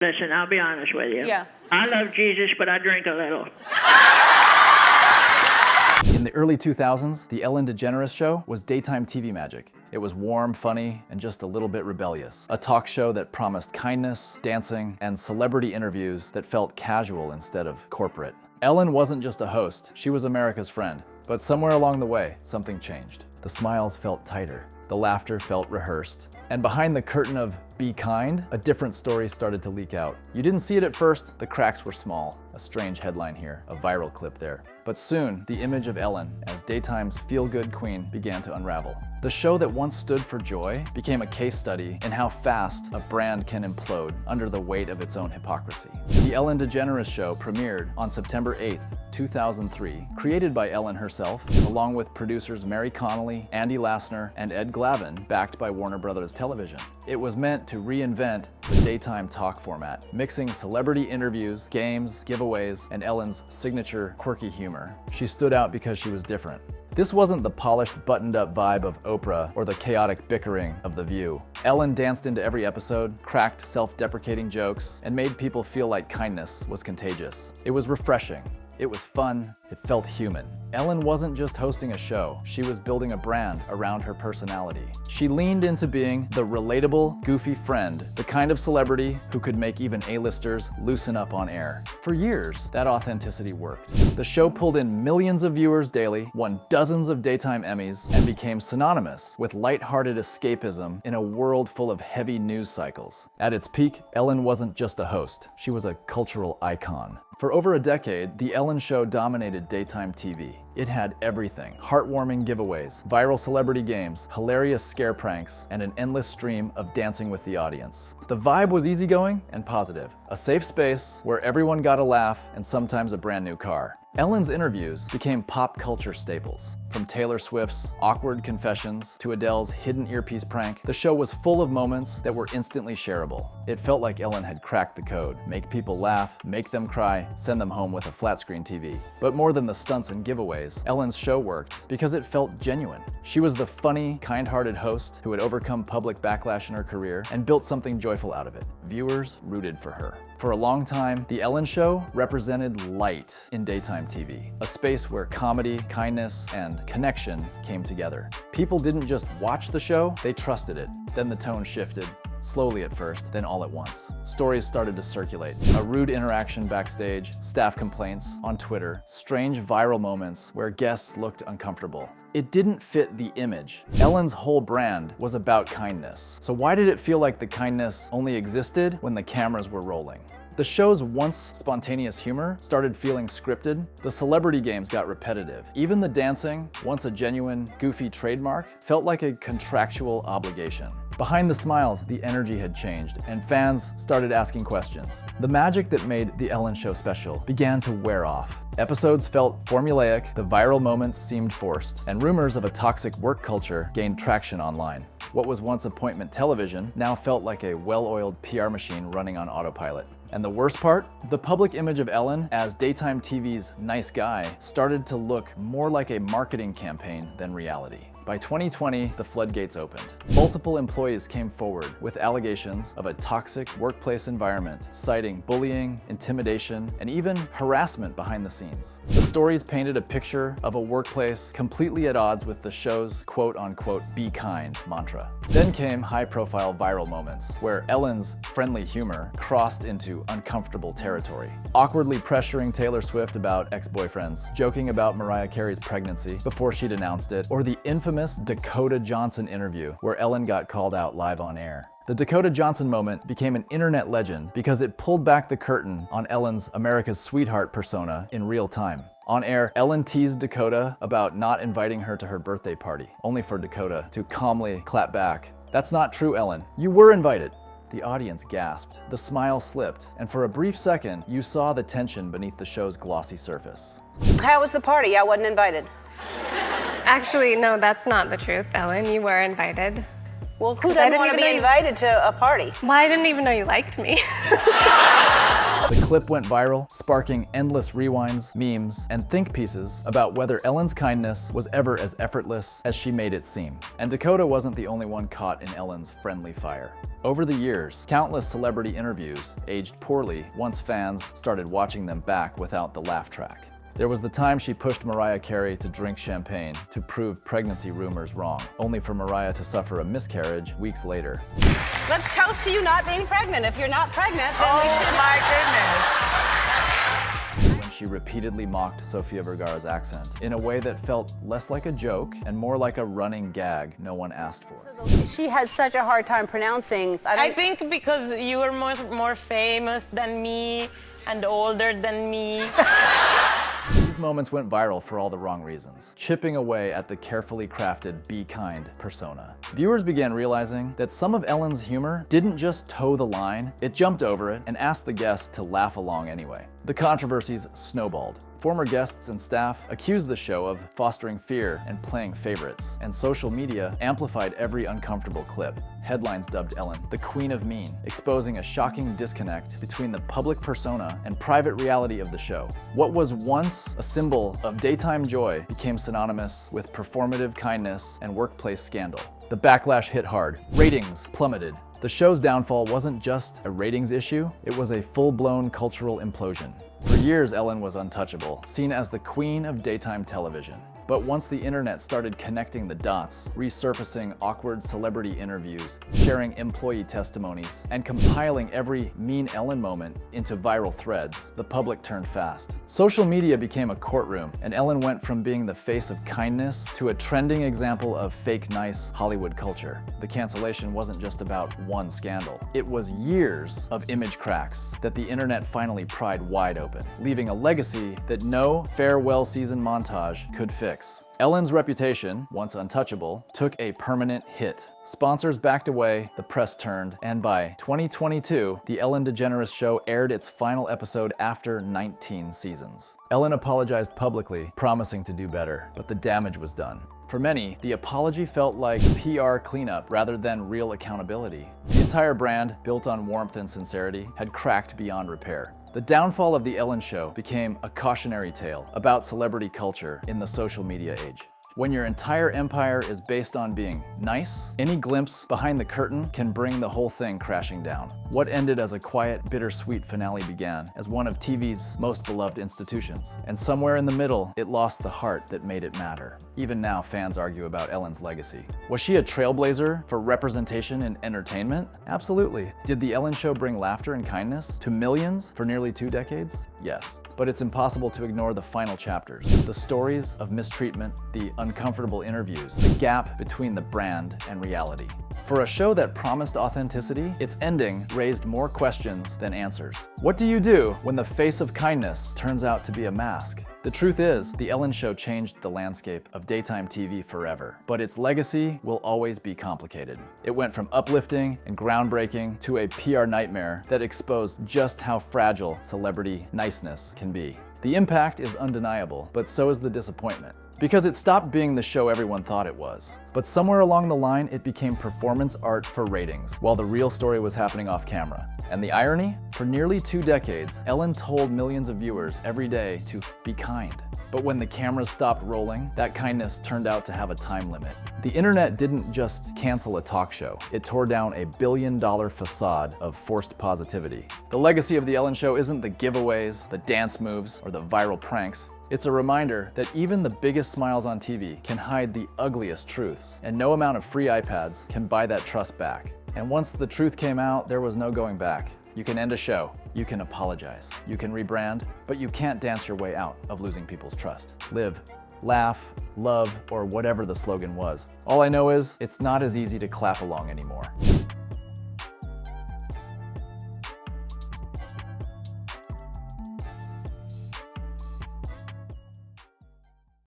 Listen, I'll be honest with you. Yeah. I love Jesus, but I drink a little. In the early 2000s, the Ellen DeGeneres Show was daytime TV magic. It was warm, funny, and just a little bit rebellious. A talk show that promised kindness, dancing, and celebrity interviews that felt casual instead of corporate. Ellen wasn't just a host, she was America's friend. But somewhere along the way, something changed. The smiles felt tighter. The laughter felt rehearsed. And behind the curtain of "Be Kind," a different story started to leak out. You didn't see it at first, the cracks were small. A strange headline here, a viral clip there. But soon, the image of Ellen as daytime's feel-good queen began to unravel. The show that once stood for joy became a case study in how fast a brand can implode under the weight of its own hypocrisy. The Ellen DeGeneres Show premiered on September 8th, 2003, created by Ellen herself, along with producers Mary Connolly, Andy Lassner, and Ed Glavin, backed by Warner Brothers Television. It was meant to reinvent the daytime talk format, mixing celebrity interviews, games, giveaways, and Ellen's signature quirky humor. She stood out because she was different. This wasn't the polished, buttoned-up vibe of Oprah or the chaotic bickering of The View. Ellen danced into every episode, cracked self-deprecating jokes, and made people feel like kindness was contagious. It was refreshing. It was fun. It felt human. Ellen wasn't just hosting a show, she was building a brand around her personality. She leaned into being the relatable, goofy friend, the kind of celebrity who could make even A-listers loosen up on air. For years, that authenticity worked. The show pulled in millions of viewers daily, won dozens of daytime Emmys, and became synonymous with lighthearted escapism in a world full of heavy news cycles. At its peak, Ellen wasn't just a host, she was a cultural icon. For over a decade, The Ellen Show dominated daytime TV. It had everything: heartwarming giveaways, viral celebrity games, hilarious scare pranks, and an endless stream of dancing with the audience. The vibe was easygoing and positive, a safe space where everyone got a laugh and sometimes a brand new car. Ellen's interviews became pop culture staples. From Taylor Swift's awkward confessions to Adele's hidden earpiece prank, the show was full of moments that were instantly shareable. It felt like Ellen had cracked the code: make people laugh, make them cry, send them home with a flat screen TV. But more than the stunts and giveaways, Ellen's show worked because it felt genuine. She was the funny, kind-hearted host who had overcome public backlash in her career and built something joyful out of it. Viewers rooted for her. For a long time, The Ellen Show represented light in daytime TV, a space where comedy, kindness, and connection came together. People didn't just watch the show, they trusted it. Then the tone shifted. Slowly at first, then all at once. Stories started to circulate. A rude interaction backstage, staff complaints on Twitter, strange viral moments where guests looked uncomfortable. It didn't fit the image. Ellen's whole brand was about kindness. So why did it feel like the kindness only existed when the cameras were rolling? The show's once spontaneous humor started feeling scripted. The celebrity games got repetitive. Even the dancing, once a genuine, goofy trademark, felt like a contractual obligation. Behind the smiles, the energy had changed, and fans started asking questions. The magic that made The Ellen Show special began to wear off. Episodes felt formulaic, the viral moments seemed forced, and rumors of a toxic work culture gained traction online. What was once appointment television now felt like a well-oiled PR machine running on autopilot. And the worst part? The public image of Ellen as daytime TV's nice guy started to look more like a marketing campaign than reality. By 2020, the floodgates opened. Multiple employees came forward with allegations of a toxic workplace environment, citing bullying, intimidation, and even harassment behind the scenes. The stories painted a picture of a workplace completely at odds with the show's quote-unquote "be kind" mantra. Then came high-profile viral moments, where Ellen's friendly humor crossed into uncomfortable territory. Awkwardly pressuring Taylor Swift about ex-boyfriends, joking about Mariah Carey's pregnancy before she'd announced it, or the infamous Dakota Johnson interview where Ellen got called out live on air. The Dakota Johnson moment became an internet legend because it pulled back the curtain on Ellen's America's sweetheart persona in real time. On air, Ellen teased Dakota about not inviting her to her birthday party, only for Dakota to calmly clap back. "That's not true, Ellen. You were invited." The audience gasped, the smile slipped, and for a brief second, you saw the tension beneath the show's glossy surface. How was the party? I wasn't invited. Actually, no, that's not the truth, Ellen. You were invited. Well, who doesn't want to be invited to a party? Well, I didn't even know you liked me. The clip went viral, sparking endless rewinds, memes, and think pieces about whether Ellen's kindness was ever as effortless as she made it seem. And Dakota wasn't the only one caught in Ellen's friendly fire. Over the years, countless celebrity interviews aged poorly once fans started watching them back without the laugh track. There was the time she pushed Mariah Carey to drink champagne to prove pregnancy rumors wrong, only for Mariah to suffer a miscarriage weeks later. Let's toast to you not being pregnant. If you're not pregnant, then we should. My goodness. When she repeatedly mocked Sofia Vergara's accent in a way that felt less like a joke and more like a running gag no one asked for. She has such a hard time pronouncing. I think because you are more famous than me and older than me. These moments went viral for all the wrong reasons, chipping away at the carefully crafted be kind persona. Viewers began realizing that some of Ellen's humor didn't just toe the line, it jumped over it and asked the guests to laugh along anyway. The controversies snowballed. Former guests and staff accused the show of fostering fear and playing favorites, and social media amplified every uncomfortable clip. Headlines dubbed Ellen the Queen of Mean, exposing a shocking disconnect between the public persona and private reality of the show. What was once a symbol of daytime joy became synonymous with performative kindness and workplace scandal. The backlash hit hard. Ratings plummeted. The show's downfall wasn't just a ratings issue, it was a full-blown cultural implosion. For years, Ellen was untouchable, seen as the queen of daytime television. But once the internet started connecting the dots, resurfacing awkward celebrity interviews, sharing employee testimonies, and compiling every mean Ellen moment into viral threads, the public turned fast. Social media became a courtroom, and Ellen went from being the face of kindness to a trending example of fake nice Hollywood culture. The cancellation wasn't just about one scandal. It was years of image cracks that the internet finally pried wide open, leaving a legacy that no farewell season montage could fix. Ellen's reputation, once untouchable, took a permanent hit. Sponsors backed away, the press turned, and by 2022, The Ellen DeGeneres Show aired its final episode after 19 seasons. Ellen apologized publicly, promising to do better, but the damage was done. For many, the apology felt like PR cleanup rather than real accountability. The entire brand, built on warmth and sincerity, had cracked beyond repair. The downfall of The Ellen Show became a cautionary tale about celebrity culture in the social media age. When your entire empire is based on being nice, any glimpse behind the curtain can bring the whole thing crashing down. What ended as a quiet, bittersweet finale began as one of TV's most beloved institutions. And somewhere in the middle, it lost the heart that made it matter. Even now, fans argue about Ellen's legacy. Was she a trailblazer for representation in entertainment? Absolutely. Did The Ellen Show bring laughter and kindness to millions for nearly 2 decades? Yes. But it's impossible to ignore the final chapters. The stories of mistreatment, the uncomfortable interviews, the gap between the brand and reality. For a show that promised authenticity, its ending raised more questions than answers. What do you do when the face of kindness turns out to be a mask? The truth is, The Ellen Show changed the landscape of daytime TV forever, but its legacy will always be complicated. It went from uplifting and groundbreaking to a PR nightmare that exposed just how fragile celebrity niceness can be. The impact is undeniable, but so is the disappointment. Because it stopped being the show everyone thought it was. But somewhere along the line, it became performance art for ratings, while the real story was happening off camera. And the irony? For nearly 2 decades, Ellen told millions of viewers every day to be kind. But when the cameras stopped rolling, that kindness turned out to have a time limit. The internet didn't just cancel a talk show, it tore down a billion-dollar facade of forced positivity. The legacy of The Ellen Show isn't the giveaways, the dance moves, or the viral pranks. It's a reminder that even the biggest smiles on TV can hide the ugliest truths, and no amount of free iPads can buy that trust back. And once the truth came out, there was no going back. You can end a show, you can apologize, you can rebrand, but you can't dance your way out of losing people's trust. Live, laugh, love, or whatever the slogan was. All I know is, it's not as easy to clap along anymore.